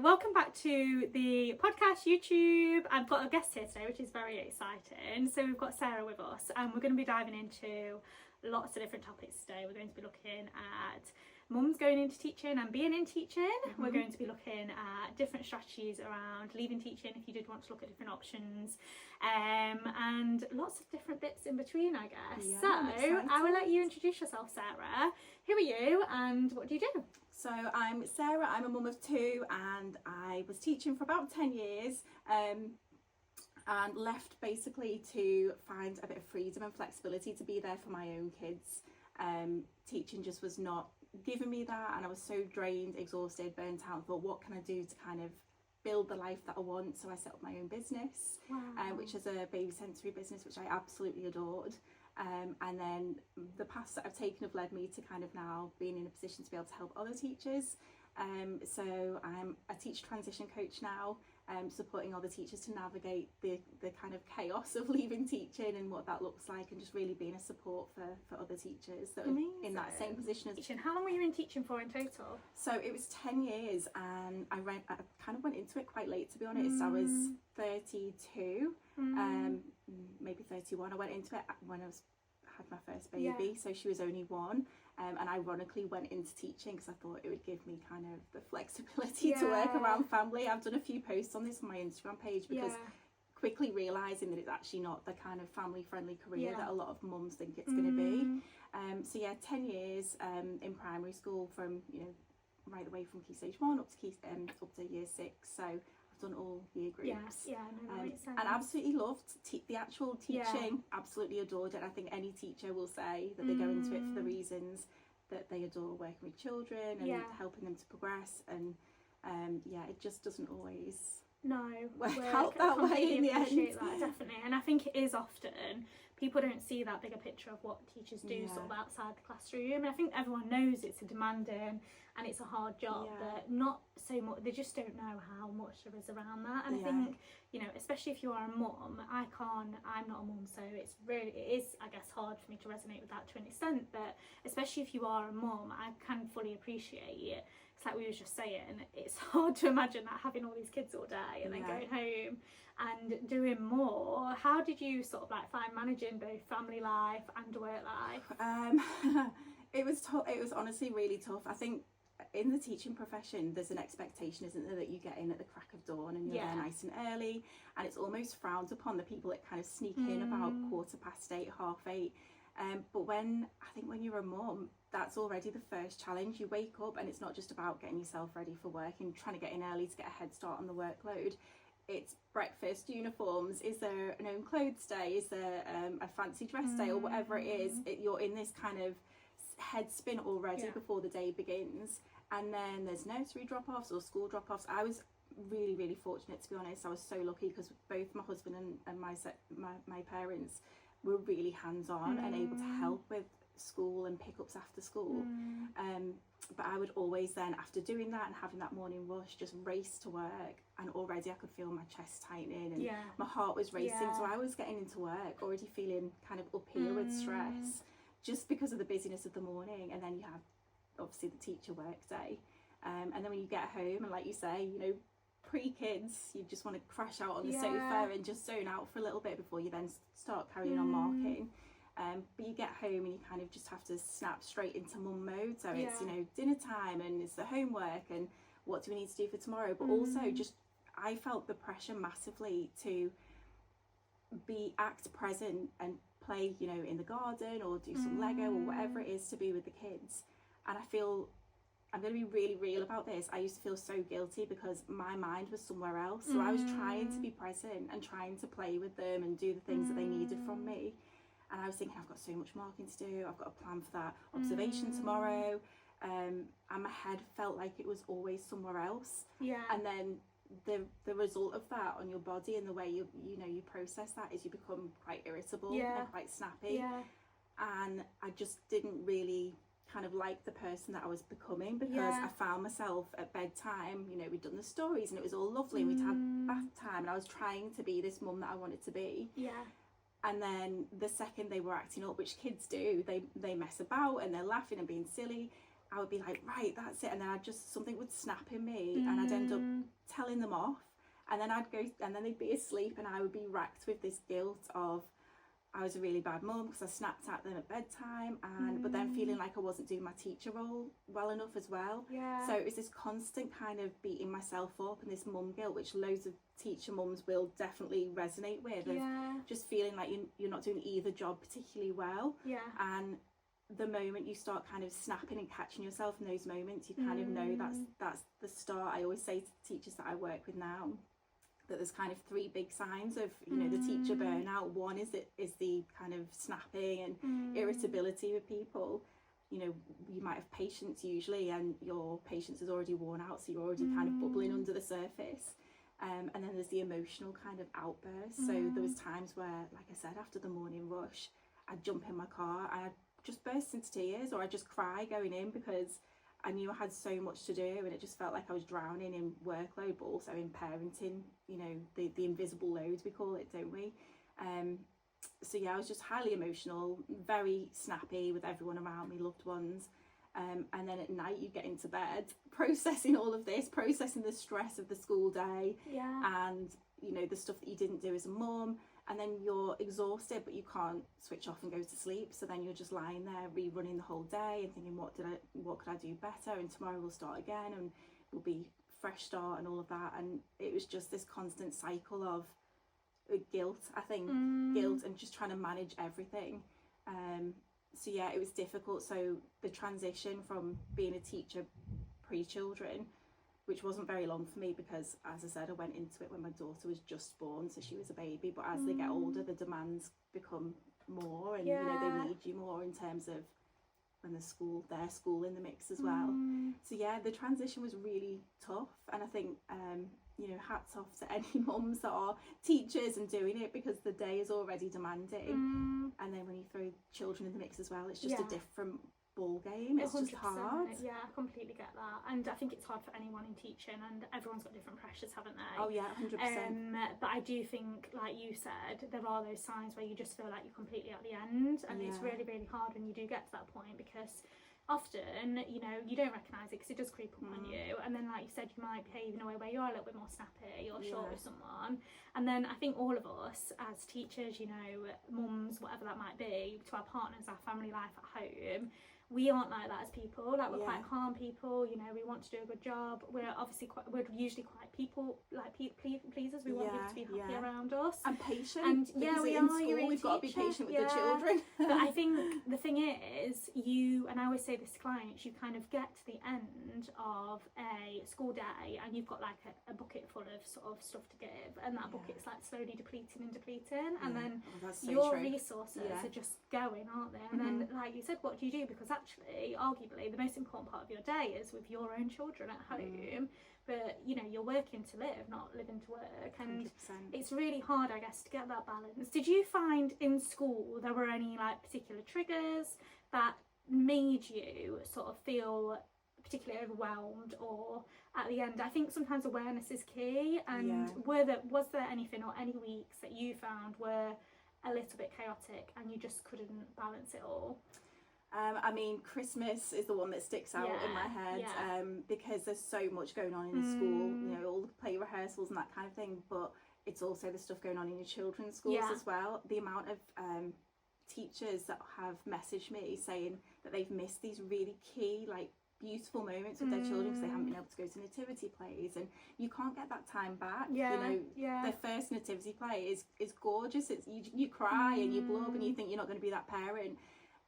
Welcome back to the podcast, YouTube. I've got a guest here today, which is very exciting. So we've got Sarah with us, and we're going to be diving into lots of different topics today. We're going to be looking at mums going into teaching and being in teaching. We're going to be looking at different strategies around leaving teaching if you did want to look at different options, and lots of different bits in between, I guess. Yeah, so I will let you introduce yourself, Sarah. Who are you and what do you do? So I'm Sarah, I'm a mum of two, and I was teaching for about 10 years and left basically to find a bit of freedom and flexibility to be there for my own kids. Teaching just was not giving me that, and I was so drained, exhausted, burnt out, and thought, what can I do to kind of build the life that I want? So I set up my own business, which is a baby sensory business, which I absolutely adored. And then the paths that I've taken have led me to kind of now being in a position to be able to help other teachers. So I'm a teacher transition coach now, supporting other teachers to navigate the kind of chaos of leaving teaching and what that looks like, and just really being a support for other teachers that are in that same position as teaching. How long were you in teaching for in total? So it was 10 years, and I kind of went into it quite late, to be honest. I was 32, maybe 31. I went into it when I had my first baby, so she was only one, and ironically went into teaching because I thought it would give me kind of the flexibility to work around family. I've done a few posts on this on my Instagram page because quickly realising that it's actually not the kind of family friendly career that a lot of mums think it's going to be. So yeah, 10 years in primary school, from right away from Key Stage 1 up to Year 6. So done all year groups. That makes sense. And absolutely loved the actual teaching, absolutely adored it. I think any teacher will say that they go into it for the reasons that they adore working with children and helping them to progress, and it just doesn't always work out that way in the end. That, definitely. And I think it is often people don't see that bigger picture of what teachers do sort of outside the classroom, and I think everyone knows it's a demanding and it's a hard job, but not so much, they just don't know how much there is around that. And I think, especially if you are a mum, I'm not a mum, so it is I guess hard for me to resonate with that to an extent, but especially if you are a mum, I can fully appreciate it. It's like we were just saying, it's hard to imagine that, having all these kids all day and then going home and doing more. How did you sort of like find managing both family life and work life? It was tough. It was honestly really tough. I think in the teaching profession there's an expectation, isn't there, that you get in at the crack of dawn and you're there nice and early, and it's almost frowned upon, the people that kind of sneak in about 8:15, 8:30. But when you're a mum, that's already the first challenge. You wake up and it's not just about getting yourself ready for work and trying to get in early to get a head start on the workload. It's breakfast, uniforms, is there an own clothes day, is there a fancy dress day, or whatever it is. You're in this kind of head spin already before the day begins. And then there's nursery drop-offs or school drop-offs. I was really, really fortunate, to be honest. I was so lucky because both my husband and my parents were really hands-on and able to help with school and pickups after school. But I would always then, after doing that and having that morning rush, just race to work, and already I could feel my chest tightening and my heart was racing. So I was getting into work already feeling kind of up here with stress, just because of the busyness of the morning. And then you have obviously the teacher work day, and then when you get home, and like you say, pre-kids, you just want to crash out on the sofa and just zone out for a little bit before you then start carrying on marking. But you get home and you kind of just have to snap straight into mum mode. So it's dinner time, and it's the homework, and what do we need to do for tomorrow. But also just I felt the pressure massively to act present and play in the garden or do some Lego or whatever it is to be with the kids. And I feel, I'm going to be really real about this, I used to feel so guilty because my mind was somewhere else. So I was trying to be present and trying to play with them and do the things that they needed from me. And I was thinking, I've got so much marking to do, I've got a plan for that observation tomorrow. And my head felt like it was always somewhere else. And then the result of that on your body and the way you process that is you become quite irritable and quite snappy. And I just didn't really kind of like the person that I was becoming, because I found myself at bedtime, we'd done the stories and it was all lovely, we'd had bath time, and I was trying to be this mum that I wanted to be. And then the second they were acting up, which kids do, they mess about and they're laughing and being silly, I would be like, right, that's it, and then something would snap in me, and I'd end up telling them off, and then I'd go, and then they'd be asleep, and I would be racked with this guilt of I was a really bad mum because I snapped at them at bedtime, and but then feeling like I wasn't doing my teacher role well enough as well. So it was this constant kind of beating myself up, and this mum guilt, which loads of teacher mums will definitely resonate with, of just feeling like you're not doing either job particularly well. And the moment you start kind of snapping and catching yourself in those moments, you kind of know that's the start. I always say to the teachers that I work with now that there's kind of 3 big signs of, you know, the teacher burnout. One is the kind of snapping and irritability with people. You know, you might have patience usually, and your patience is already worn out, so you're already kind of bubbling under the surface. And then there's the emotional kind of outburst. So there was times where, like I said, after the morning rush, I'd jump in my car and I'd just burst into tears, or I'd just cry going in because I knew I had so much to do, and it just felt like I was drowning in workload, but also in parenting, you know, the invisible loads we call it, don't we? So yeah, I was just highly emotional, very snappy with everyone around me, loved ones. And then at night you get into bed, processing all of this, processing the stress of the school day, and, you know, the stuff that you didn't do as a mum. And then you're exhausted, but you can't switch off and go to sleep. So then you're just lying there rerunning the whole day and thinking, what could I do better? And tomorrow we'll start again, and we'll be fresh start and all of that. And it was just this constant cycle of guilt, I think, guilt, and just trying to manage everything. So yeah, it was difficult. So the transition from being a teacher pre-children, which wasn't very long for me because, as I said, I went into it when my daughter was just born, so she was a baby. But as they get older, the demands become more, and you know, they need you more in terms of when their school in the mix as well. So yeah, the transition was really tough, and I think you know, hats off to any mums that are teachers and doing it, because the day is already demanding, and then when you throw children in the mix as well, it's just a different ball game. It's 100%. Just hard. Yeah, I completely get that, and I think it's hard for anyone in teaching, and everyone's got different pressures, haven't they? Oh yeah, 100%. But I do think, like you said, there are those signs where you just feel like you're completely at the end, and it's really, really hard when you do get to that point, because often, you know, you don't recognise it because it does creep up on you, and then, like you said, you might behave in a way where you're a little bit more snappy or short with someone, and then I think all of us as teachers, you know, mums, whatever that might be, to our partners, our family life at home, we aren't like that as people. Like, we're quite calm people, you know, we want to do a good job. We're obviously we're usually quite people, like pleasers. We want people to be happy around us. And patient. And we are. School, we've got to be patient with the children. But I think the thing is, and I always say this to clients, you kind of get to the end of a school day and you've got like a bucket full of sort of stuff to give, and that bucket's like slowly depleting, and then your resources are just going, aren't they? And then, like you said, what do you do? Because actually, arguably, the most important part of your day is with your own children at home, but you know, you're working to live, not living to work, and 100%. It's really hard, I guess, to get that balance. Did you find in school there were any like particular triggers that made you sort of feel particularly overwhelmed, or at the end, I think sometimes awareness is key, and was there anything or any weeks that you found were a little bit chaotic and you just couldn't balance it all? I mean, Christmas is the one that sticks out in my head, because there's so much going on in the school, you know, all the play rehearsals and that kind of thing, but it's also the stuff going on in your children's schools as well. The amount of teachers that have messaged me saying that they've missed these really key, like, beautiful moments with their children because they haven't been able to go to nativity plays, and you can't get that time back. You know, their first nativity play is gorgeous. It's you cry and you blub and you think you're not going to be that parent.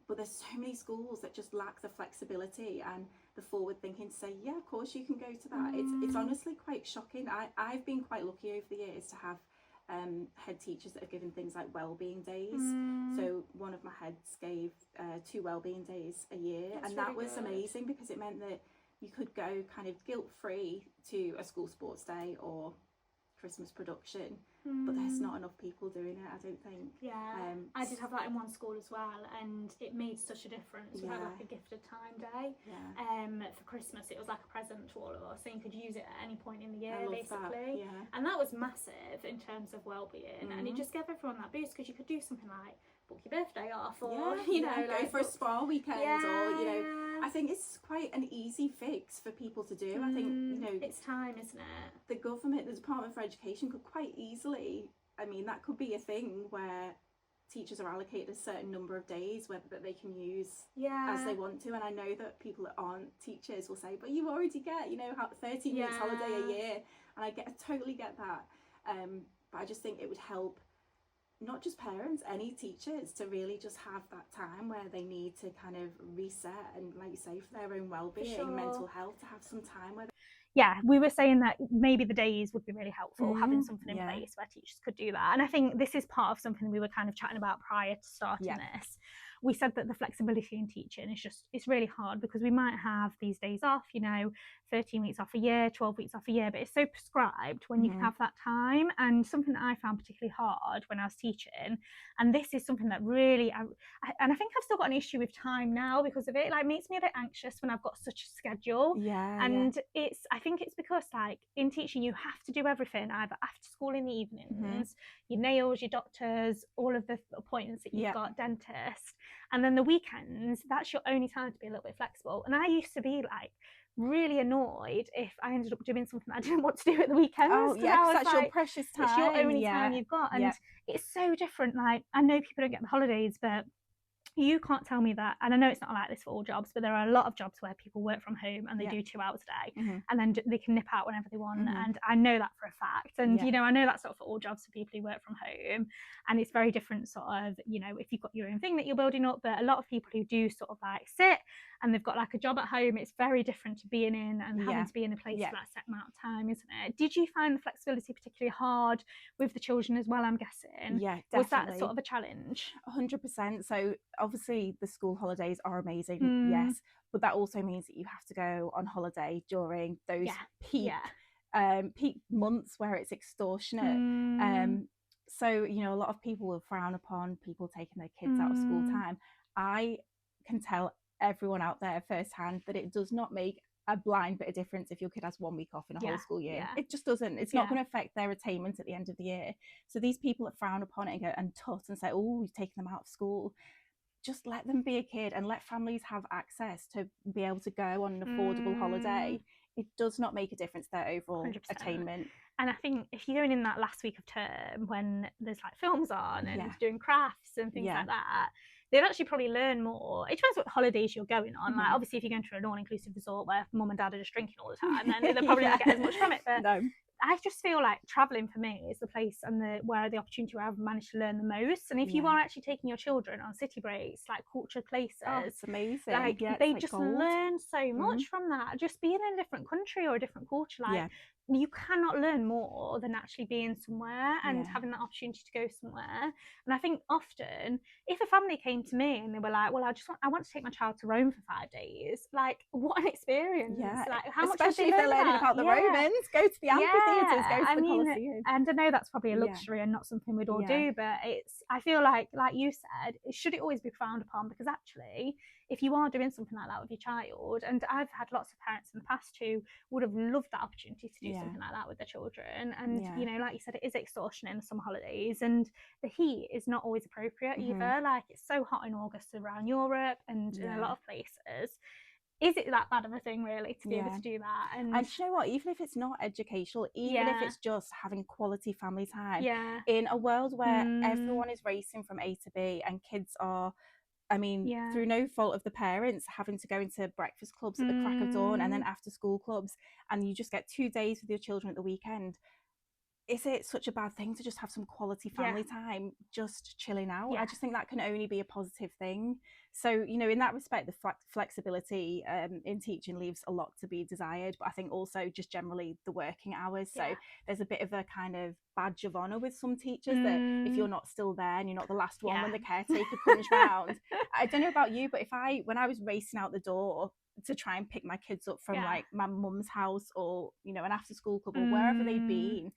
But there's so many schools that just lack the flexibility and the forward thinking to say, yeah, of course you can go to that. It's honestly quite shocking. I've been quite lucky over the years to have head teachers that have given things like wellbeing days. So one of my heads gave 2 wellbeing days a year. That's and that was amazing, because it meant that you could go kind of guilt-free to a school sports day or Christmas production, but there's not enough people doing it, I don't think. I did have that in one school as well, and it made such a difference. We had like a gifted time day for Christmas. It was like a present to all of us, so you could use it at any point in the year, basically. And that was massive in terms of well-being, and it just gave everyone that boost, because you could do something like book your birthday off, or you know, go like for a spa weekend, or you know, I think it's quite an easy fix for people to do. I think, you know, it's time, isn't it? The government, the Department for Education could quite easily, I mean, that could be a thing where teachers are allocated a certain number of days that they can use as they want to. And I know that people that aren't teachers will say, but you already get, you know, 13 weeks holiday a year, and I totally get that. But I just think it would help not just parents, any teachers, to really just have that time where they need to kind of reset and, like you say, for their own well-being, mental health, to have some time where we were saying that maybe the days would be really helpful, having something in place where teachers could do that. And I think this is part of something we were kind of chatting about prior to starting this. We said that the flexibility in teaching is it's really hard, because we might have these days off, you know, 13 weeks off a year, 12 weeks off a year, but it's so prescribed when you can have that time. And something that I found particularly hard when I was teaching, and this is something that really, and I think I've still got an issue with time now because of it, like makes me a bit anxious when I've got such a schedule. And I think it's because, like, in teaching you have to do everything either after school in the evenings, your nails, your doctors, all of the appointments that you've got, dentist, and then the weekends, that's your only time to be a little bit flexible. And I used to be like really annoyed if I ended up doing something I didn't want to do at the weekends. Oh yeah, because that's like, your precious time. It's your only time you've got. And it's so different. Like, I know people don't get the holidays, but you can't tell me that. And I know it's not like this for all jobs, but there are a lot of jobs where people work from home and they do 2 hours a day, and then they can nip out whenever they want. And I know that for a fact. And you know, I know that's not for all jobs, for people who work from home, and it's very different sort of, you know, if you've got your own thing that you're building up. But a lot of people who do sort of like sit and they've got like a job at home, it's very different to being in and having to be in a place for that set amount of time, isn't it? Did you find the flexibility particularly hard with the children as well, I'm guessing? Yeah, definitely. Was that sort of a challenge? 100%. So obviously the school holidays are amazing, yes, but that also means that you have to go on holiday during those peak months where it's extortionate. So, you know, a lot of people will frown upon people taking their kids out of school time. I can tell everyone out there firsthand that it does not make a blind bit of difference if your kid has 1 week off in a whole school year. It just doesn't. It's not going to affect their attainment at the end of the year. So these people that frown upon it and go and tut and say, oh, we've taken them out of school, just let them be a kid and let families have access to be able to go on an affordable holiday. It does not make a difference to their overall 100%. Attainment. And I think if you're going in that last week of term when there's like films on and doing crafts and things like that, they'd actually probably learn more. It depends what holidays you're going on. Like, obviously, if you're going to an all-inclusive resort where mum and dad are just drinking all the time, then they're probably not get as much from it. But I just feel like traveling for me is the place and where the opportunity where I've managed to learn the most. And if you are actually taking your children on city breaks, like cultured places, it's amazing. Like they just learn so much from that. Just being in a different country or a different culture, like you cannot learn more than actually being somewhere and having that opportunity to go somewhere. And I think often if a family came to me and they were like, well, I want to take my child to Rome for 5 days, like what an experience. Like how much especially if they're learning about the Romans, go to the amphitheaters, go to the Colosseum. And I know that's probably a luxury and not something we'd all do, but I feel like you said, should it always be frowned upon? Because actually if you are doing something like that with your child, and I've had lots of parents in the past who would have loved that opportunity to do something like that with their children, and you know, like you said, it is extortion in the summer holidays, and the heat is not always appropriate either. Like it's so hot in August around Europe and in a lot of places. Is it that bad of a thing really to be able to do that? And you know what, even if it's not educational, even if it's just having quality family time, in a world where everyone is racing from A to B and kids are, I mean, through no fault of the parents, having to go into breakfast clubs at the crack of dawn and then after school clubs, and you just get 2 days with your children at the weekend. Is it such a bad thing to just have some quality family time, just chilling out? I just think that can only be a positive thing. So, you know, in that respect, the flexibility in teaching leaves a lot to be desired. But I think also just generally the working hours. So there's a bit of a kind of badge of honour with some teachers that if you're not still there and you're not the last one when the caretaker comes round. I don't know about you, but when I was racing out the door to try and pick my kids up from like my mum's house or, you know, an after school club or wherever they'd been,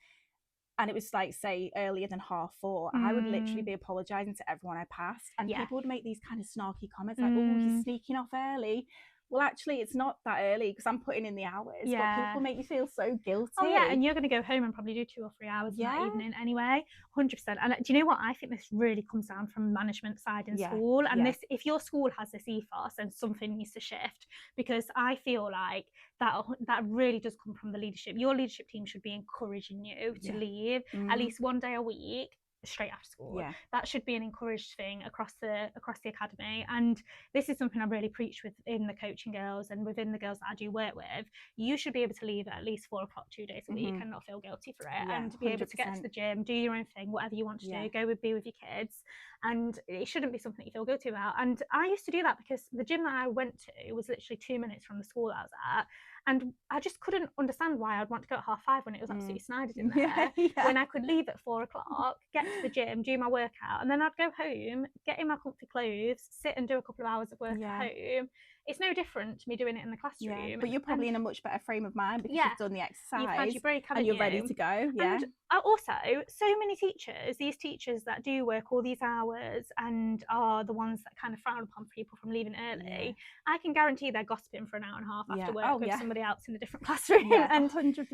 and it was like, say, earlier than 4:30, I would literally be apologising to everyone I passed. And people would make these kind of snarky comments like, oh, you're sneaking off early. well, actually, it's not that early because I'm putting in the hours. Yeah. But people make you feel so guilty. Oh yeah, and you're going to go home and probably do 2 or 3 hours in that evening anyway. 100%. And do you know what? I think this really comes down from management side in school. And this, if your school has this ethos, then something needs to shift, because I feel like that really does come from the leadership. Your leadership team should be encouraging you to leave at least 1 day a week straight after school. That should be an encouraged thing across the academy. And this is something I really preach within the coaching girls and within the girls that I do work with. You should be able to leave at least 4 o'clock 2 days a week and not feel guilty for it, and be able to get to the gym, do your own thing, whatever you want to do, be with your kids, and it shouldn't be something you feel guilty about. And I used to do that because the gym that I went to was literally 2 minutes from the school I was at, and I just couldn't understand why I'd want to go at 5:30 when it was absolutely snided in there, when I could leave at 4 o'clock, get to the gym, do my workout, and then I'd go home, get in my comfy clothes, sit and do a couple of hours of work at home. It's no different to me doing it in the classroom. But you're probably in a much better frame of mind because you've done the exercise. You've had your break, and you're ready to go. And also, so many teachers, these teachers that do work all these hours and are the ones that kind of frown upon people from leaving early, I can guarantee they're gossiping for an hour and a half after work with somebody else in a different classroom. And 100%.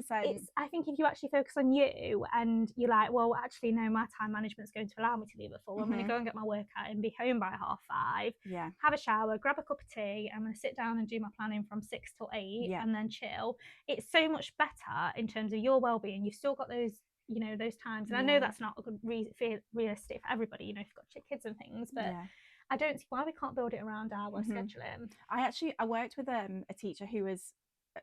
I think if you actually focus on you and you're like, well, actually, no, my time management's going to allow me to leave at 4. I'm going to go and get my workout and be home by 5:30. Have a shower, grab a cup of tea. I'm going to sit down and do my planning from 6 till 8 and then chill. It's so much better in terms of your well-being. You've still got those, those times. And I know that's not a good realistic for everybody, if you've got kids and things, but I don't see why we can't build it around our scheduling. I worked with a teacher who was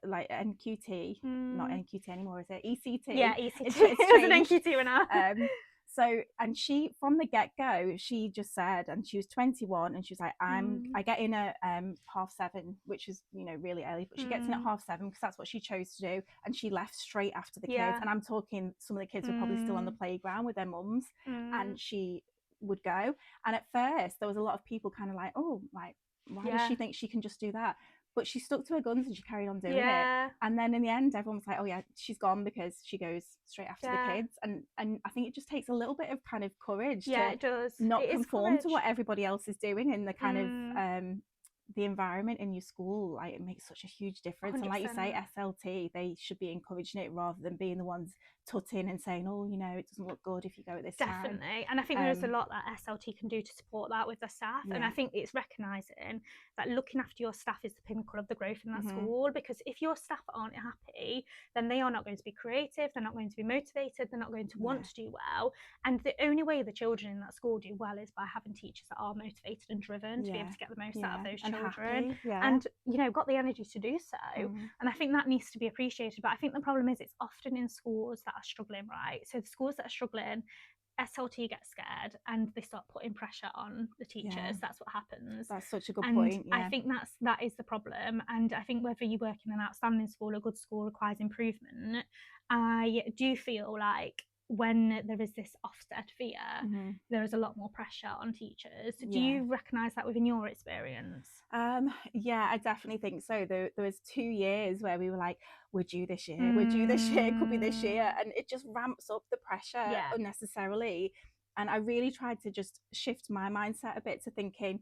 like NQT, not NQT anymore, is it? ECT. Yeah, ECT. It was an NQT when So, and she, from the get-go, she just said, and she was 21, and she was like, I get in at 7:30, which is, really early, but she gets in at 7:30 because that's what she chose to do, and she left straight after the kids. And I'm talking, some of the kids were probably still on the playground with their mums, and she would go. And at first, there was a lot of people kind of like, oh, like, why does she think she can just do that? But she stuck to her guns and she carried on doing it. And then in the end, everyone was like, oh yeah, she's gone because she goes straight after the kids. And I think it just takes a little bit of kind of courage to it does. not conform to what everybody else is doing in the kind of the environment in your school. Like, it makes such a huge difference. 100%. And like you say, SLT, they should be encouraging it rather than being the ones tutting and saying, oh, it doesn't look good if you go at this time. And I think there's a lot that SLT can do to support that with the staff. And I think it's recognising that looking after your staff is the pinnacle of the growth in that school, because if your staff aren't happy, then they are not going to be creative, they're not going to be motivated, they're not going to want to do well. And the only way the children in that school do well is by having teachers that are motivated and driven to be able to get the most out of those children and got the energy to do so. And I think that needs to be appreciated. But I think the problem is it's often in schools that are struggling, right? So the schools that are struggling, SLT gets scared and they start putting pressure on the teachers. That's what happens. That's such a good point. I think that is the problem. And I think whether you work in an outstanding school or a good school requires improvement. I do feel like when there is this Ofsted fear, there is a lot more pressure on teachers. Do you recognise that within your experience? I definitely think so. There was 2 years where we were like, we're due this year, it could be this year, and it just ramps up the pressure unnecessarily. And I really tried to just shift my mindset a bit to thinking,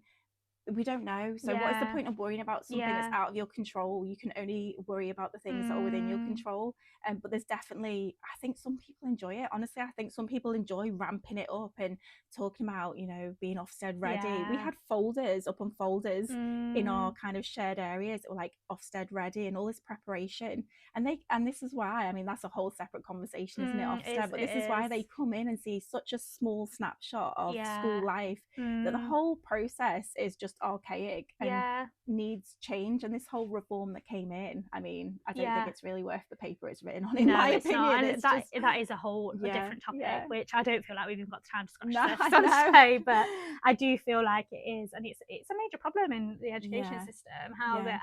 we don't know, so what is the point of worrying about something that's out of your control? You can only worry about the things that are within your control. But there's definitely, I think some people enjoy it. Honestly, I think some people enjoy ramping it up and talking about, being Ofsted ready. We had folders upon folders in our kind of shared areas that were like Ofsted ready and all this preparation. And this is why, I mean, that's a whole separate conversation, isn't it, Ofsted? But this is why they come in and see such a small snapshot of school life that the whole process is just archaic and needs change. And this whole reform that came in, I mean, I don't think it's really worth the paper it's written on, in my opinion. And that is a whole different topic, which I don't feel like we've even got time to discuss today, but I do feel like it is, and it's a major problem in the education system.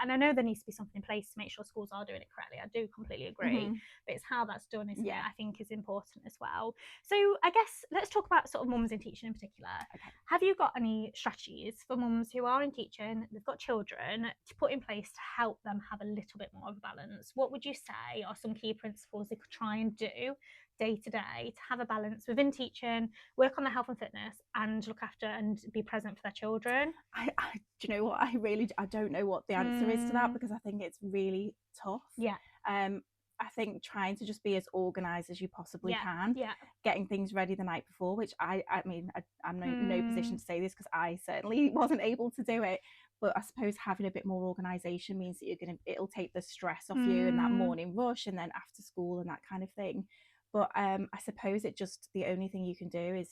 And I know there needs to be something in place to make sure schools are doing it correctly. I do completely agree, but it's how that's done, isn't it? I think is important as well. So I guess let's talk about sort of mums in teaching in particular. Have you got any strategies for mums who who are in teaching, they've got children, to put in place to help them have a little bit more of a balance? What would you say are some key principles they could try and do day to day to have a balance within teaching, work on their health and fitness, and look after and be present for their children? Do you know what? I don't know what the answer is to that, because I think it's really tough. Yeah. I think trying to just be as organised as you possibly can, getting things ready the night before, which I'm no position to say this because I certainly wasn't able to do it. But I suppose having a bit more organisation means that it'll take the stress off you and that morning rush and then after school and that kind of thing. But I suppose the only thing you can do is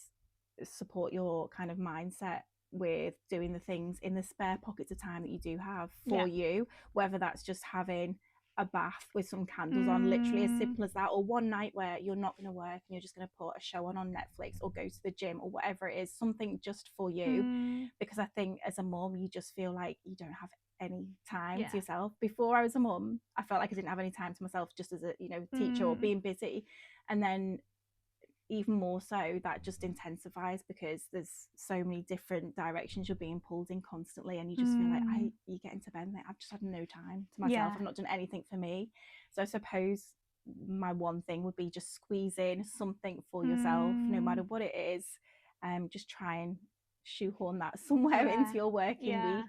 support your kind of mindset with doing the things in the spare pockets of time that you do have for you, whether that's just having a bath with some candles on, literally as simple as that, or one night where you're not going to work and you're just going to put a show on Netflix or go to the gym or whatever it is, something just for you. Because I think as a mum you just feel like you don't have any time to yourself. Before I was a mum, I felt like I didn't have any time to myself, just as a teacher or being busy, and then even more so that just intensifies because there's so many different directions you're being pulled in constantly, and you just feel like you get into bed and I've just had no time to myself. I've not done anything for me. So I suppose my one thing would be just squeeze in something for yourself, no matter what it is. Just try and shoehorn that somewhere into your working week.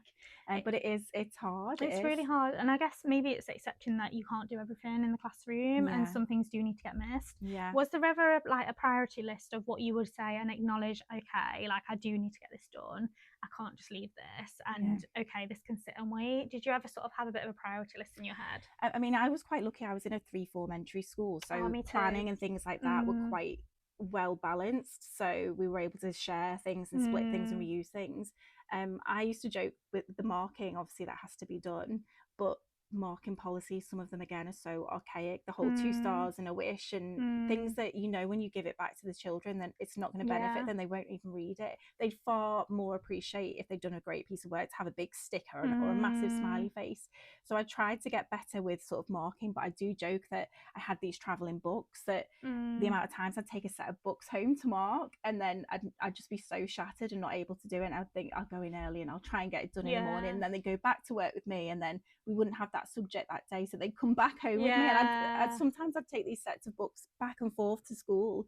But it's hard. It's really hard, and I guess maybe it's accepting that you can't do everything in the classroom, and some things do need to get missed. Was there ever a priority list of what you would say and acknowledge, okay, like I do need to get this done, I can't just leave this, and okay, this can sit and wait? Did you ever sort of have a bit of a priority list in your head? I mean, I was quite lucky. I was in a 3-4 elementary school, so planning and things like that were quite well balanced, so we were able to share things and split things and reuse things. I used to joke with the marking, obviously that has to be done, but marking policies, some of them again are so archaic, the whole 2 stars and a wish and things that when you give it back to the children, then it's not going to benefit them, they won't even read it. They'd far more appreciate if they've done a great piece of work to have a big sticker or a massive smiley face. So I tried to get better with sort of marking, but I do joke that I had these traveling books that the amount of times I'd take a set of books home to mark, and then I'd just be so shattered and not able to do it, and I'd think I'll go in early and I'll try and get it done in the morning, and then they'd go back to work with me, and then we wouldn't have that subject that day, so they'd come back home with me, and I'd sometimes take these sets of books back and forth to school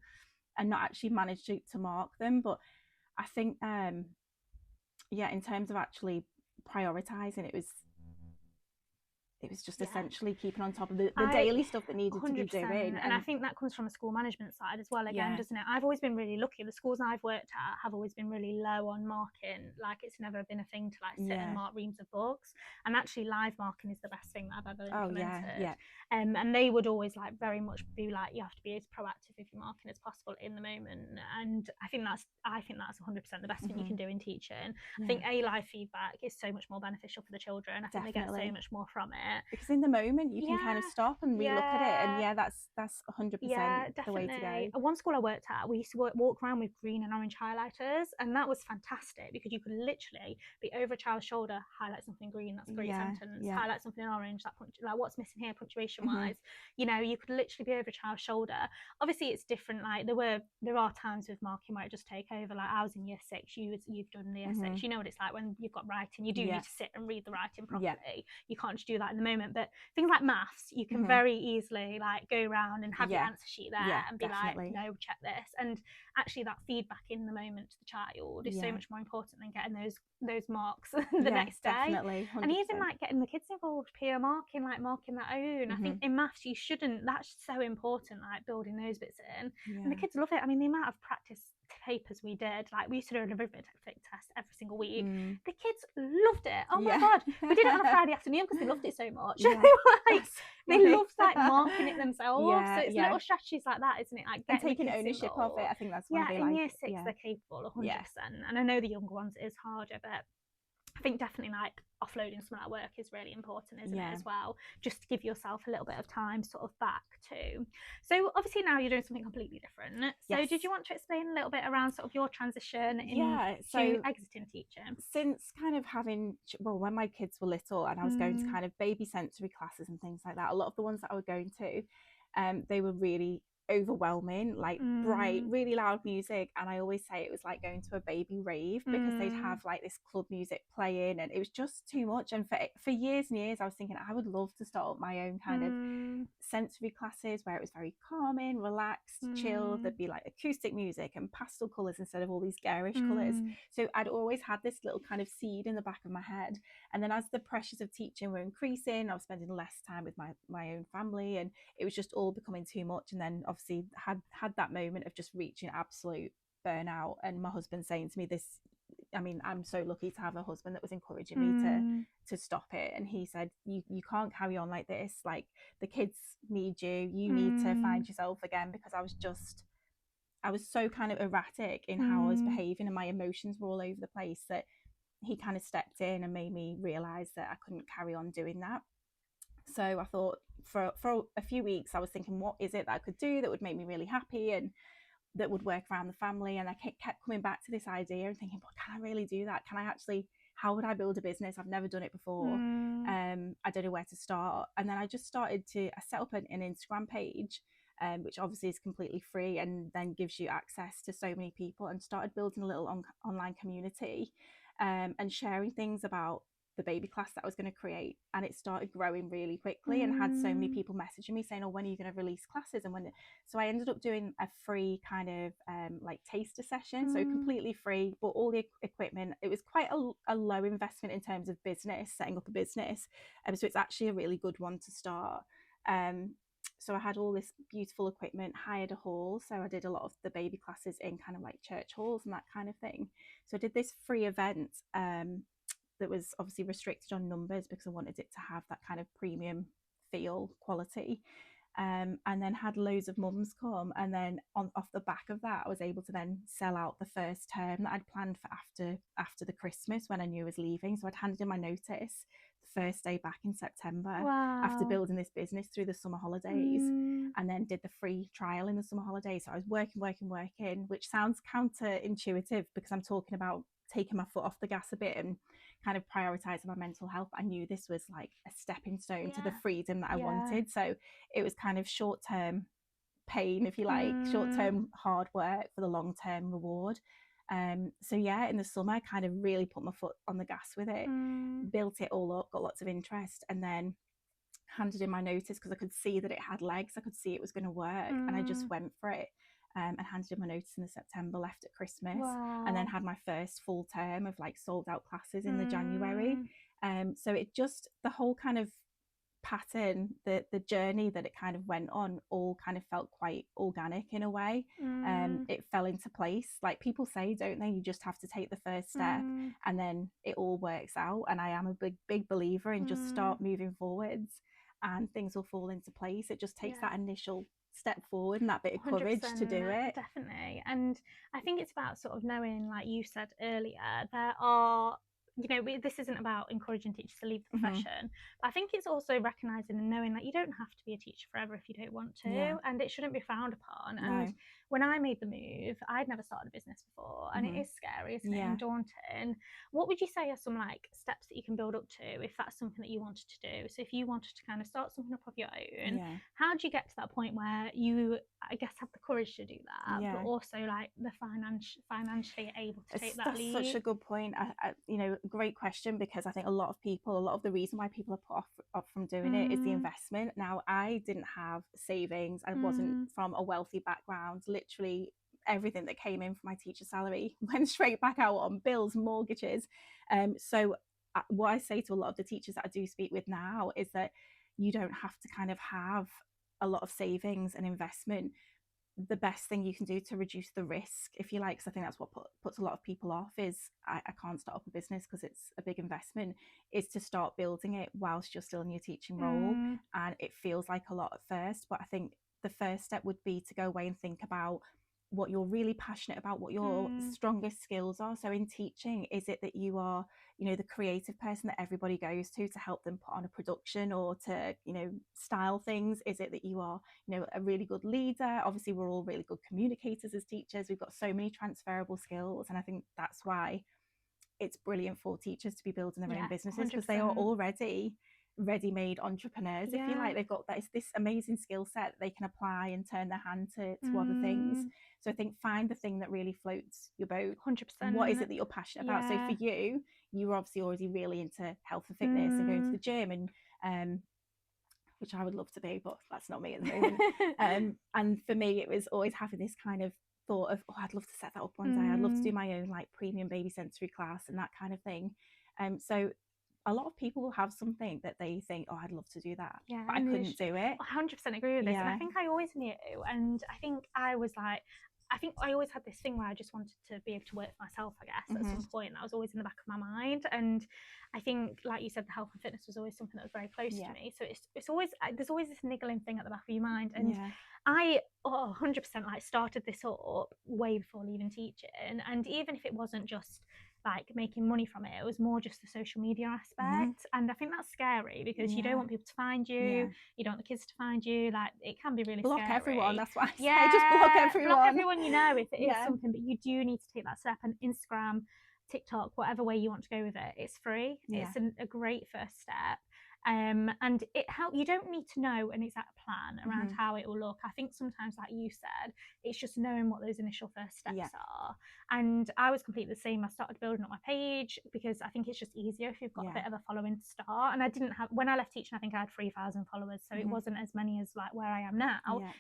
and not actually manage to mark them. But I think in terms of actually prioritizing, it was just essentially keeping on top of the daily stuff that needed to be doing. And I think that comes from a school management side as well, again, doesn't it? I've always been really lucky. The schools I've worked at have always been really low on marking. Like, it's never been a thing to sit and mark reams of books. And actually live marking is the best thing that I've ever implemented. And they would always very much be like, you have to be as proactive with your marking as possible in the moment. And I think that's 100% the best thing you can do in teaching. I think live feedback is so much more beneficial for the children. I think they get so much more from it. Because in the moment you can kind of stop and relook at it, and that's 100% the way to go. At one school I worked at, we used to walk around with green and orange highlighters, and that was fantastic because you could literally be over a child's shoulder, highlight something green, that's a great sentence, highlight something in orange, like what's missing here punctuation wise. You could literally be over a child's shoulder. Obviously it's different, there are times with marking where it just take over. Like, I was in year 6, you've done the year 6, you know what it's like when you've got writing, you do need to sit and read the writing properly. You can't just do that in the moment. But things like maths, you can very easily go around and have your answer sheet there and be like, no, check this. And actually that feedback in the moment to the child is so much more important than getting those marks the next day. 100%. And even getting the kids involved, peer marking, marking their own. I think in maths you shouldn't, that's so important, building those bits in. And the kids love it. I mean, the amount of practice papers we did, we used to do an arithmetic test every single week. The kids loved it. Oh my god, we did it on a Friday afternoon because they loved it so much. They loved marking it themselves. So it's little strategies like that, isn't it? And taking ownership of it. I think that's why they in year 6 they're capable 100%. And I know the younger ones it is harder, but I think definitely offloading some of that work is really important, isn't it, as well? Just to give yourself a little bit of time sort of back too. So obviously now you're doing something completely different. So did you want to explain a little bit around sort of your transition into exiting teaching? Since kind of having, when my kids were little and I was going to kind of baby sensory classes and things like that, a lot of the ones that I was going to, they were really overwhelming, like bright, really loud music. And I always say it was like going to a baby rave, because they'd have like this club music playing, and it was just too much. And for years and years I was thinking I would love to start up my own kind of sensory classes where it was very calming, relaxed, chilled. There'd be like acoustic music and pastel colours instead of all these garish colours. So I'd always had this little kind of seed in the back of my head. And then as the pressures of teaching were increasing, I was spending less time with my own family, and it was just all becoming too much. And then obviously had that moment of just reaching absolute burnout, and my husband saying to me this, I mean, I'm so lucky to have a husband that was encouraging me to stop it. And he said, you can't carry on like this. Like, the kids need you. You need to find yourself again. Because I was so kind of erratic in how I was behaving, and my emotions were all over the place, that he kind of stepped in and made me realize that I couldn't carry on doing that. So I thought for a few weeks I was thinking, what is it that I could do that would make me really happy and that would work around the family? And I kept coming back to this idea and thinking, but can I really do that? Can I actually, how would I build a business? I've never done it before. I don't know where to start. And then I just started to, I set up an Instagram page, which obviously is completely free and then gives you access to so many people, and started building a little online community, and sharing things about the baby class that I was going to create. And it started growing really quickly, and had so many people messaging me saying, oh, when are you going to release classes? And when, so I ended up doing a free kind of like taster session, so completely free, but all the equipment. It was quite a low investment in terms of business, setting up a business, so it's actually a really good one to start. So I had all this beautiful equipment, hired a hall. So I did a lot of the baby classes in kind of like church halls and that kind of thing. So I did this free event that was obviously restricted on numbers, because I wanted it to have that kind of premium feel, quality. And then had loads of mums come, and then off the back of that I was able to then sell out the first term that I'd planned for after the Christmas, when I knew I was leaving. So I'd handed in my notice the first day back in September, after building this business through the summer holidays, and then did the free trial in the summer holidays. So I was working, which sounds counterintuitive, because I'm talking about taking my foot off the gas a bit and kind of prioritizing my mental health. I knew this was like a stepping stone to the freedom that I wanted. So it was kind of short-term pain, if you like, short-term hard work for the long-term reward. So yeah, in the summer I kind of really put my foot on the gas with it, built it all up, got lots of interest, and then handed in my notice because I could see that it had legs. I could see it was going to work, and I just went for it. And handed in my notice in the September, left at Christmas, and then had my first full term of like sold out classes in the January. So it just, the whole kind of pattern, the journey that it kind of went on, all kind of felt quite organic in a way. It fell into place. Like people say, don't they, you just have to take the first step and then it all works out. And I am a big believer in just start moving forwards and things will fall into place. It just takes that initial step forward and that bit of courage to do it. Definitely. And I think it's about sort of knowing, like you said earlier, there are, you know, this isn't about encouraging teachers to leave the profession, but I think it's also recognizing and knowing that you don't have to be a teacher forever if you don't want to, and it shouldn't be frowned upon. And when I made the move, I'd never started a business before, and it is scary, isn't it, and daunting. What would you say are some like steps that you can build up to if that's something that you wanted to do? So if you wanted to kind of start something up of your own, how do you get to that point where you, I guess, have the courage to do that, but also like the financially able to take that lead? That's such a good point. You know, great question, because I think a lot of the reason why people are put off from doing it is the investment. Now, I didn't have savings. I wasn't from a wealthy background. Literally everything that came in from my teacher salary went straight back out on bills, mortgages. So what I say to a lot of the teachers that I do speak with now is that you don't have to kind of have a lot of savings and investment. The best thing you can do to reduce the risk, if you like, because I think that's what puts a lot of people off, is I can't start up a business because it's a big investment, is to start building it whilst you're still in your teaching role. And it feels like a lot at first, but I think the first step would be to go away and think about what you're really passionate about, what your strongest skills are. So in teaching, is it that you are, you know, the creative person that everybody goes to help them put on a production or to, you know, style things? Is it that you are, you know, a really good leader? Obviously we're all really good communicators as teachers. We've got so many transferable skills, and I think that's why it's brilliant for teachers to be building their own businesses, because they are already ready-made entrepreneurs, if you like. They've got this amazing skill set that they can apply and turn their hand to other things. So I think find the thing that really floats your boat. 100%. What is it that you're passionate about? So for you were obviously already really into health and fitness and going to the gym, and which I would love to be, but that's not me at the moment. And for me, it was always having this kind of thought of, oh, I'd love to set that up one day. I'd love to do my own like premium baby sensory class and that kind of thing. So a lot of people will have something that they think, oh, I'd love to do that, but I couldn't do it. 100% agree with this. And I think I always knew, and I think I was like, I think I always had this thing where I just wanted to be able to work for myself, I guess, at some point. That was always in the back of my mind. And I think, like you said, the health and fitness was always something that was very close to me. So it's always, there's always this niggling thing at the back of your mind. And I 100% like started this up way before leaving teaching. And even if it wasn't just like making money from it, it was more just the social media aspect. And I think that's scary because you don't want people to find you, you don't want the kids to find you. Like, it can be really block scary. Everyone, that's what I say. Just block everyone you know, if it is something, but you do need to take that step. And Instagram, TikTok, whatever way you want to go with it, it's free. It's a great first step. And it helps. You don't need to know an exact plan around how it will look. I think sometimes, like you said, it's just knowing what those initial first steps are. And I was completely the same. I started building up my page because I think it's just easier if you've got a bit of a following to start. And I didn't have, when I left teaching, I think I had 3,000 followers, so it wasn't as many as like where I am now.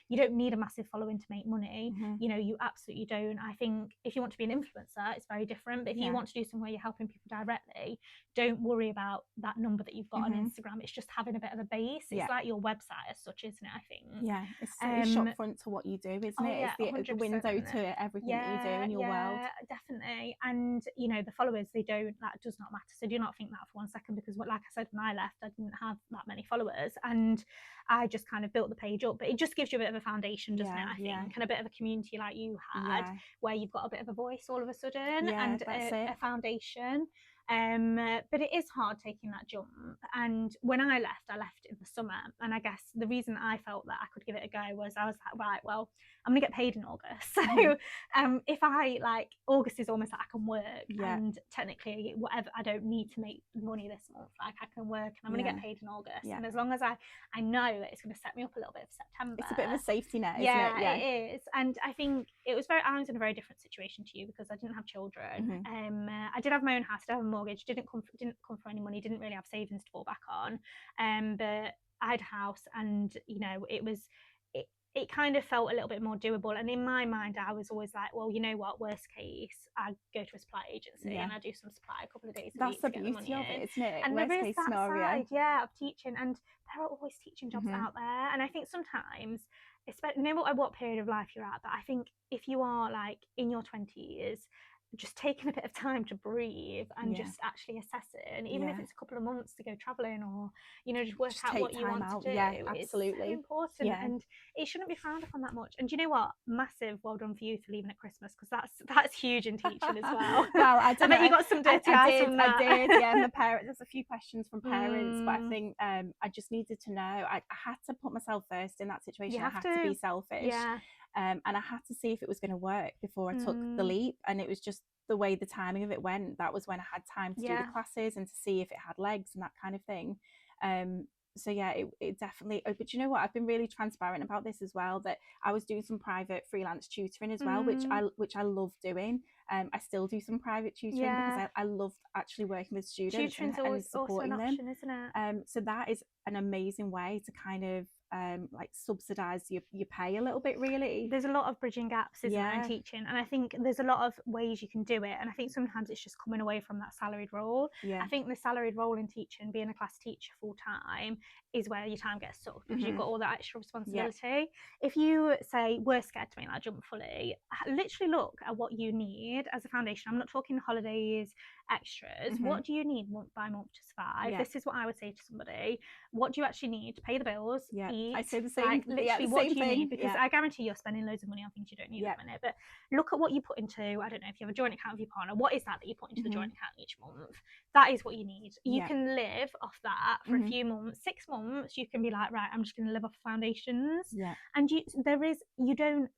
You don't need a massive following to make money. You know, you absolutely don't. I think if you want to be an influencer, it's very different. But if you want to do something where you're helping people directly, don't worry about that number that you've got on Instagram. It's just having a bit of a base. It's like your website as such, isn't it? I think. Yeah, it's shop front to what you do, isn't it? It's the window to everything that you do in your world. Definitely. And you know, the followers, they don't, that does not matter. So do not think that for 1 second, because like I said, when I left, I didn't have that many followers, and I just kind of built the page up. But it just gives you a bit of a foundation, doesn't it? I think, and a bit of a community like you had, where you've got a bit of a voice all of a sudden, and a foundation. But it is hard taking that jump. And when I left in the summer, and I guess the reason I felt that I could give it a go was I was like, right, well, I'm gonna get paid in August, so if I like, August is almost like I can work, and technically whatever, I don't need to make money this month, like I can work and I'm gonna get paid in August, and as long as I know that it's gonna set me up a little bit for September, it's a bit of a safety net, isn't it? It is. And I think it was I was in a very different situation to you because I didn't have children. I did have my own house, I did have a mortgage, didn't come for any money, didn't really have savings to fall back on, but I had a house, and you know, it kind of felt a little bit more doable. And in my mind, I was always like, well, you know what, worst case, I go to a supply agency and I do some supply a couple of days a week. That's the beauty of it, isn't it? And worst there is case that scenario. side, of teaching, and there are always teaching jobs out there. And I think sometimes, especially, no matter what period of life you're at, but I think if you are like in your 20s, just taking a bit of time to breathe and just actually assess it, and even if it's a couple of months to go traveling, or you know, just work out what you want to do, absolutely, it's so important, and it shouldn't be frowned upon that much. And do you know what, massive well done for you for leaving at Christmas, because that's huge in teaching as well. Well, I bet you got some dirty eyes from that. I did, my parents, there's a few questions from parents, but I think I just needed to know, I had to put myself first in that situation. I had to be selfish, and I had to see if it was going to work before I took the leap. And it was just the way the timing of it went, that was when I had time to do the classes and to see if it had legs and that kind of thing. So yeah, it definitely, but you know what, I've been really transparent about this as well, that I was doing some private freelance tutoring as well, which I love doing. I still do some private tutoring because I love actually working with students and supporting them, option, isn't it? So that is an amazing way to kind of like subsidize your pay a little bit, really. There's a lot of bridging gaps, isn't there, in teaching, and I think there's a lot of ways you can do it, and I think sometimes it's just coming away from that salaried role. I think the salaried role in teaching, being a class teacher full time, is where your time gets sucked, because you've got all that extra responsibility. If you say, we're scared to make that jump fully, literally look at what you need as a foundation. I'm not talking holidays, extras. What do you need month by month to survive? This is what I would say to somebody. What do you actually need to pay the bills, eat? I say the same, like, literally, what do you need? Because I guarantee you're spending loads of money on things you don't need at the minute. But look at what you put into, I don't know, if you have a joint account with your partner, what is that you put into the joint account each month? That is what you need. You can live off that for a few months, 6 months. You can be like, right, I'm just going to live off foundations. And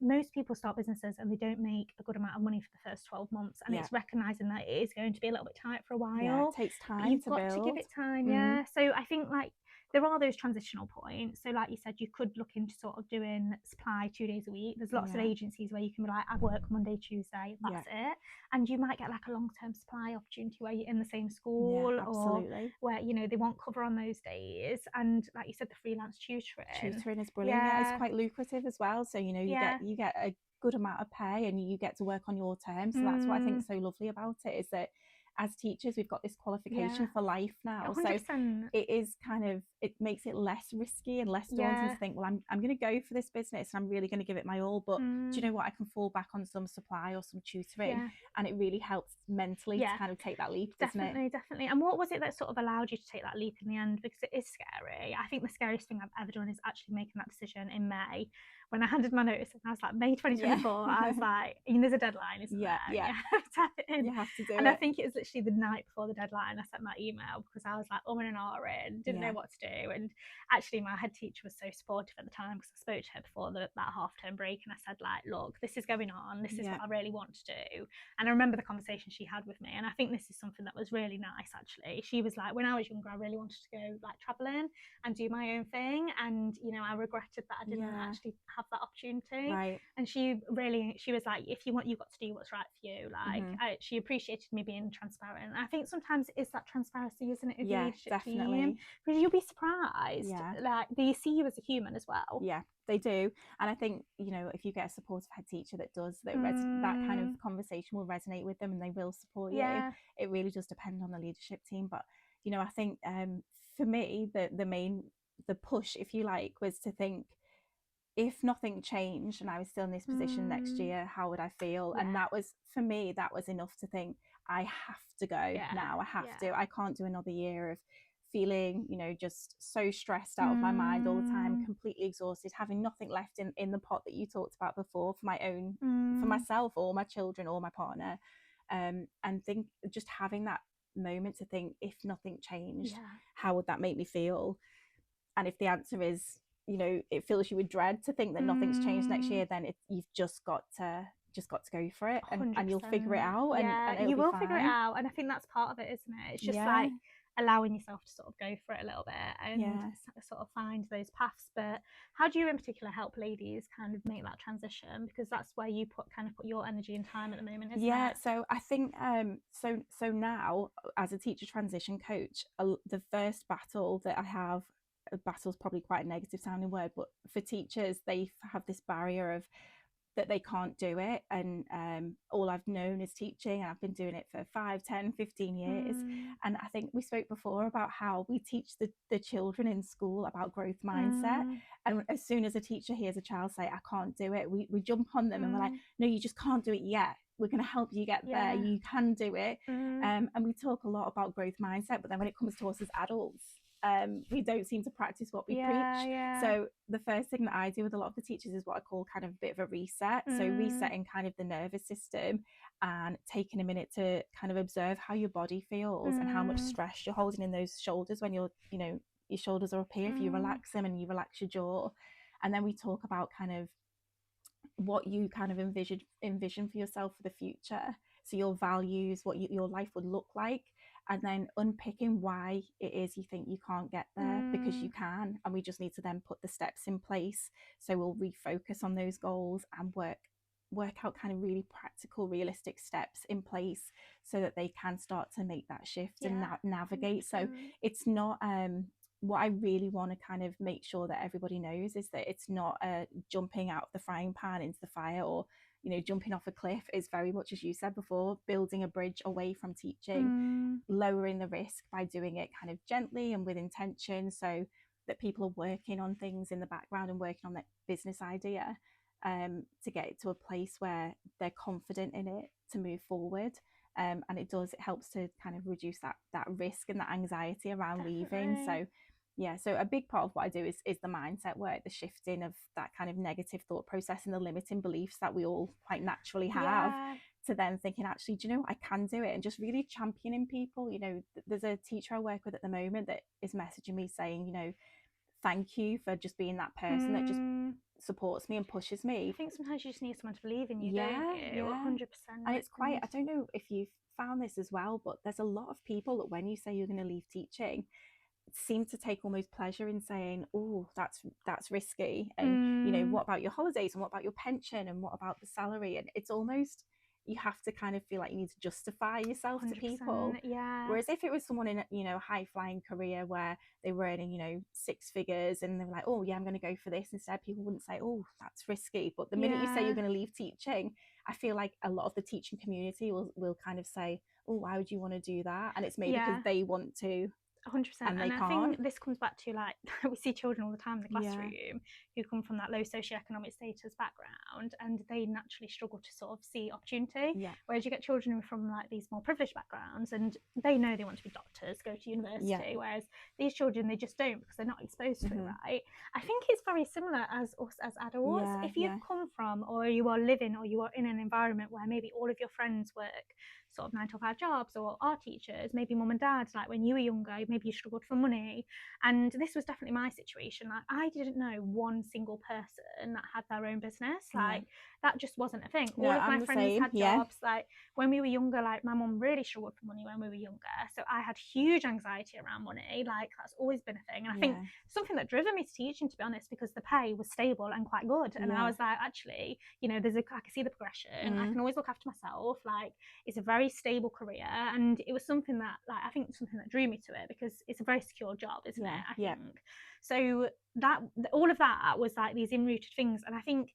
most people start businesses and they don't make a good amount of money for the first 12 months, and it's recognizing that it is going to be a little bit tight for a while. It takes time. You've got to give it time. So I think, like, there are those transitional points. So like you said, you could look into sort of doing supply 2 days a week. There's lots of agencies where you can be like, I work Monday, Tuesday, that's it. And you might get like a long-term supply opportunity where you're in the same school, or where, you know, they want cover on those days. And like you said, the freelance tutoring is brilliant. It's quite lucrative as well. So, you know, you get a good amount of pay and you get to work on your terms. So that's what I think is so lovely about it, is that as teachers we've got this qualification for life now. 100%. So it is kind of, it makes it less risky and less daunting to think, well, I'm going to go for this business and I'm really going to give it my all, but do you know what, I can fall back on some supply or some tutoring, and it really helps mentally to kind of take that leap, doesn't it? Definitely. And what was it that sort of allowed you to take that leap in the end? Because it is scary. I think the scariest thing I've ever done is actually making that decision in May. When I handed my notice in, I was like, May 2024, I was like, and there's a deadline, isn't there? Yeah. You have to do it. And I think it was literally the night before the deadline, I sent my email because I was like, and ahhing, didn't know what to do. And actually my head teacher was so supportive at the time, because I spoke to her before that half-term break, and I said, like, look, this is going on, this is what I really want to do. And I remember the conversation she had with me, and I think this is something that was really nice, actually. She was like, when I was younger, I really wanted to go like traveling and do my own thing, and you know, I regretted that I didn't actually have that opportunity. And she was like, if you want, you've got to do what's right for you. Like, she appreciated me being transparent. And I think sometimes it's that transparency, isn't it, of the leadership team? Because you'll be surprised, like, they see you as a human as well. They do. And I think, you know, if you get a supportive head teacher that does that, that kind of conversation will resonate with them and they will support you. It really does depend on the leadership team. But, you know, I think for me, the push, if you like, was to think, if nothing changed and I was still in this position next year, how would I feel? And that was, for me, that was enough to think, I have to go now. I have to. I can't do another year of feeling, you know, just so stressed out of my mind all the time, completely exhausted, having nothing left in the pot that you talked about before for my own, for myself or my children or my partner. And think, just having that moment to think, if nothing changed, how would that make me feel? And if the answer is, you know, it fills you with dread to think that nothing's changed next year, then you've just got to go for it, and you'll figure it out. And you will figure it out. And I think that's part of it, isn't it? It's just like allowing yourself to sort of go for it a little bit and sort of find those paths. But how do you in particular help ladies kind of make that transition? Because that's where you put your energy and time at the moment, isn't it? So I think so now, as a teacher transition coach, the first battle that I have, battle's probably quite a negative sounding word, but for teachers, they have this barrier of that they can't do it, and all I've known is teaching, and I've been doing it for 5, 10, 15 years. And I think we spoke before about how we teach the children in school about growth mindset, and as soon as a teacher hears a child say, I can't do it, we jump on them and we're like, no, you just can't do it yet, we're going to help you get there, you can do it. And we talk a lot about growth mindset, but then when it comes to us as adults, we don't seem to practice what we preach. So the first thing that I do with a lot of the teachers is what I call kind of a bit of a reset. So resetting kind of the nervous system and taking a minute to kind of observe how your body feels and how much stress you're holding in those shoulders when you're, you know, your shoulders are up here, if you relax them and you relax your jaw. And then we talk about kind of what you kind of envision for yourself for the future. So your values, what your life would look like, and then unpicking why it is you think you can't get there, because you can. And we just need to then put the steps in place. So we'll refocus on those goals and work out kind of really practical, realistic steps in place so that they can start to make that shift and navigate. So it's not what I really want to kind of make sure that everybody knows is that it's not jumping out of the frying pan into the fire, or, you know, jumping off a cliff. Is very much, as you said before, building a bridge away from teaching, lowering the risk by doing it kind of gently and with intention, so that people are working on things in the background and working on that business idea to get it to a place where they're confident in it to move forward. And it helps to kind of reduce that risk and that anxiety around leaving. So so a big part of what I do is the mindset work, the shifting of that kind of negative thought process and the limiting beliefs that we all quite naturally have, to then thinking, actually, do you know what, I can do it, and just really championing people. You know, there's a teacher I work with at the moment that is messaging me saying, you know, thank you for just being that person that just supports me and pushes me. I think sometimes you just need someone to believe in you, don't you? 100%. And it's quite, I don't know if you've found this as well, but there's a lot of people that when you say you're going to leave teaching, seem to take almost pleasure in saying, oh, that's risky, and you know, what about your holidays, and what about your pension, and what about the salary? And it's almost, you have to kind of feel like you need to justify yourself to people. Yeah. Whereas if it was someone in a, you know, high flying career where they were earning, you know, six figures, and they were like, oh yeah, I'm going to go for this instead, people wouldn't say, oh, that's risky. But the minute you say you're going to leave teaching, I feel like a lot of the teaching community will kind of say, oh, why would you want to do that? And it's maybe because they want to, 100%. and they I can't. think this comes back to, like, we see children all the time in the classroom who come from that low socioeconomic status background, and they naturally struggle to sort of see opportunity. Whereas you get children from like these more privileged backgrounds, and they know they want to be doctors, go to university. Whereas these children, they just don't, because they're not exposed to it, right? I think it's very similar as us as adults. If you've come from, or you are living, or you are in an environment where maybe all of your friends work sort of 9 to 5 jobs, or are teachers, maybe mum and dad, like when you were younger, maybe you struggled for money. And this was definitely my situation. Like, I didn't know one single person that had their own business. Like, that just wasn't a thing. All of my friends had jobs. Like, when we were younger, like, my mum really struggled for money when we were younger, so I had huge anxiety around money. Like, that's always been a thing. And I think something that driven me to teaching, to be honest, because the pay was stable and quite good. And I was like, actually, you know, I can see the progression. I can always look after myself. Like, it's a very stable career, and it was something that, like, I think something that drew me to it, because it's a very secure job, isn't it? I think so. That all of that was like these in-rooted things, and I think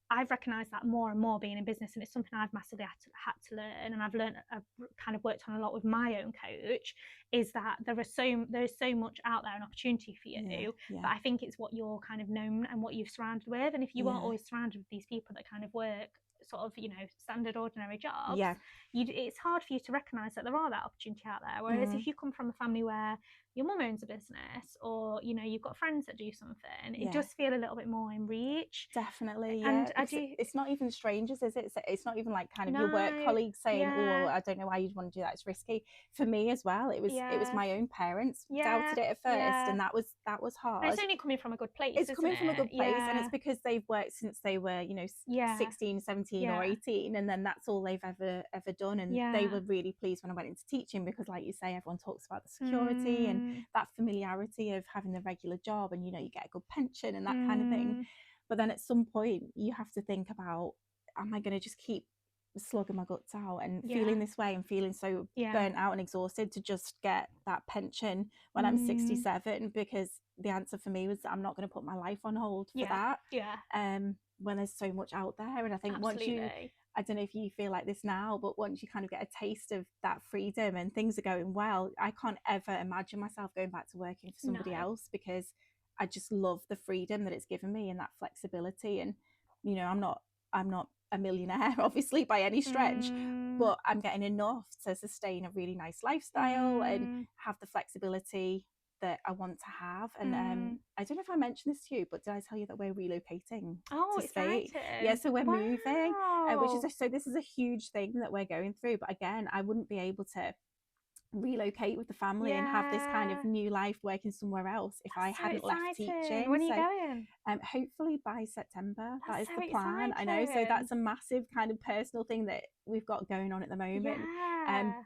I've recognised that more and more being in business, and it's something I've massively had to learn, and I've kind of worked on a lot with my own coach, is that there is so much out there, an opportunity for you, but I think it's what you're kind of known and what you've surrounded with. And if you aren't always surrounded with these people that kind of work sort of, you know, standard ordinary jobs, it's hard for you to recognise that there are that opportunity out there. Whereas if you come from a family where your mum owns a business, or, you know, you've got friends that do something, it does feel a little bit more in reach. Definitely. And it's not even strangers, is it? It's not even like kind of your work colleagues saying, oh, I don't know why you'd want to do that, it's risky. For me as well, it was my own parents doubted it at first, and that was hard. And it's only coming from a good place. It's coming from a good place, and it's because they've worked since they were, you know, 16, 17 or 18, and then that's all they've ever done. And they were really pleased when I went into teaching, because, like you say, everyone talks about the security and that familiarity of having the regular job, and, you know, you get a good pension and that kind of thing. But then at some point you have to think about, am I going to just keep slugging my guts out and feeling this way and feeling so burnt out and exhausted to just get that pension when I'm 67? Because the answer for me was that I'm not going to put my life on hold for that. When there's so much out there. And I think once you, I don't know if you feel like this now, but once you kind of get a taste of that freedom and things are going well, I can't ever imagine myself going back to working for somebody else, because I just love the freedom that it's given me and that flexibility. And, you know, I'm not a millionaire, obviously, by any stretch, but I'm getting enough to sustain a really nice lifestyle and have the flexibility that I want to have. And I don't know if I mentioned this to you, but did I tell you that we're relocating to Spain? Yeah, so we're moving, so this is a huge thing that we're going through. But again, I wouldn't be able to relocate with the family and have this kind of new life working somewhere else if I hadn't left teaching. When are you going? Hopefully by September. That is the plan. I know, so that's a massive kind of personal thing that we've got going on at the moment.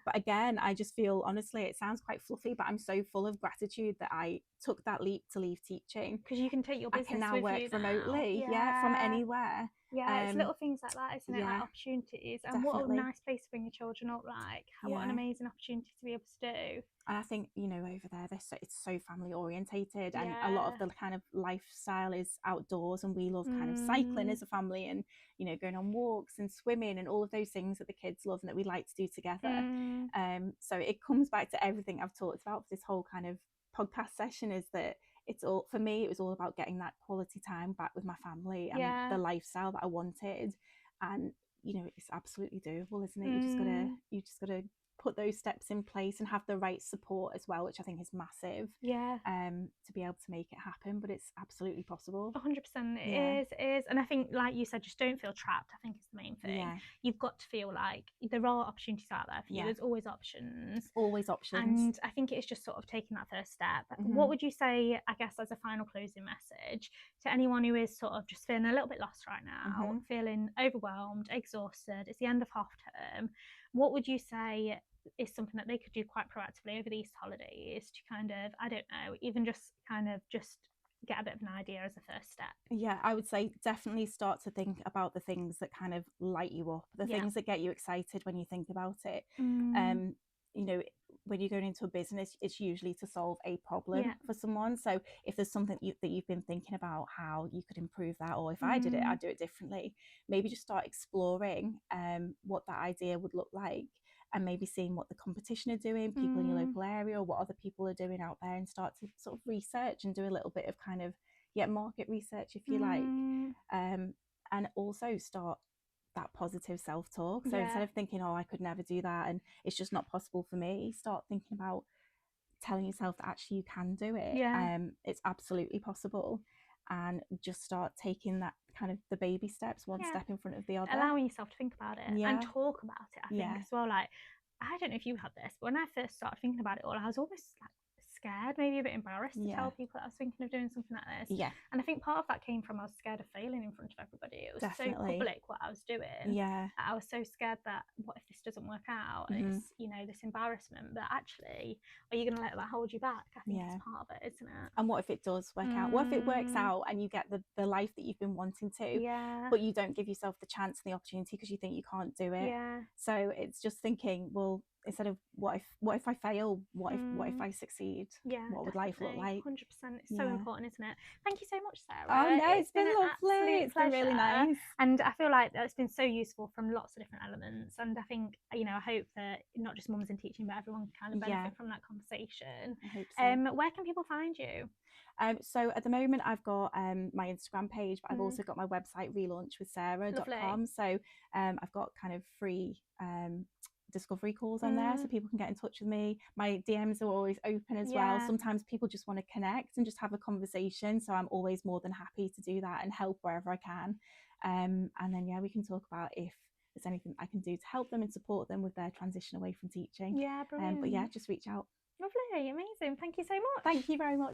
But again, I just feel, honestly, it sounds quite fluffy, but I'm so full of gratitude that I took that leap to leave teaching, because you can take your business I can now work remotely from anywhere. It's little things like that, isn't it? Like opportunities. And definitely. What a nice place to bring your children up. Like, what an amazing opportunity to be able to do. And I think, you know, over there, it's so family orientated, and a lot of the kind of lifestyle is outdoors, and we love kind of cycling as a family, and, you know, going on walks and swimming and all of those things that the kids love and that we like to do together. So it comes back to everything I've talked about for this whole kind of podcast session, is that it's all, for me, it was all about getting that quality time back with my family and the lifestyle that I wanted. And, you know, it's absolutely doable, isn't it? You just gotta put those steps in place and have the right support as well, which I think is massive, to be able to make it happen. But it's absolutely possible. 100%. It is. And I think, like you said, just don't feel trapped, I think is the main thing. You've got to feel like there are opportunities out there for you. There's always options. And I think it's just sort of taking that first step. What would you say, I guess, as a final closing message to anyone who is sort of just feeling a little bit lost right now, feeling overwhelmed, exhausted, it's the end of half term? What would you say is something that they could do quite proactively over the Easter holidays to kind of, I don't know, even just kind of just get a bit of an idea as a first step? Yeah, I would say definitely start to think about the things that kind of light you up, the things that get you excited when you think about it. You know, when you're going into a business, it's usually to solve a problem for someone. So if there's something that you've been thinking about how you could improve that, or if I did it, I'd do it differently, maybe just start exploring what that idea would look like, and maybe seeing what the competition are doing, people in your local area, or what other people are doing out there, and start to sort of research and do a little bit of kind of market research, if you like, and also start that positive self-talk. So instead of thinking, oh, I could never do that and it's just not possible for me, start thinking about telling yourself that actually you can do it. It's absolutely possible, and just start taking that kind of the baby steps, one step in front of the other, allowing yourself to think about it and talk about it. I think as well, like, I don't know if you had this, but when I first started thinking about it all, I was almost like scared, maybe a bit embarrassed to tell people that I was thinking of doing something like this. And I think part of that came from I was scared of failing in front of everybody. It was so public what I was doing. I was so scared that what if this doesn't work out? And it's, you know, this embarrassment. But actually, are you going to let that hold you back? I think it's part of it, isn't it? And what if it does work out? What if it works out and you get the life that you've been wanting to, but you don't give yourself the chance and the opportunity because you think you can't do it? So it's just thinking, well, instead of what if I fail, what if I succeed, what would life look like? 100%. It's so important, isn't it? Thank you so much, Sarah. Oh no, it's been lovely. It's been really nice, and I feel like it's been so useful from lots of different elements. And I think, you know, I hope that not just mums in teaching, but everyone can kind of benefit from that conversation. I hope so. Where can people find you? So at the moment I've got my Instagram page, but I've also got my website, relaunchwithsarah.com. So I've got kind of free discovery calls on there, so people can get in touch with me. My DMs are always open as well. Sometimes people just want to connect and just have a conversation, so I'm always more than happy to do that and help wherever I can. And then we can talk about if there's anything I can do to help them and support them with their transition away from teaching. Brilliant. But just reach out. Lovely, amazing. Thank you so much. Thank you very much.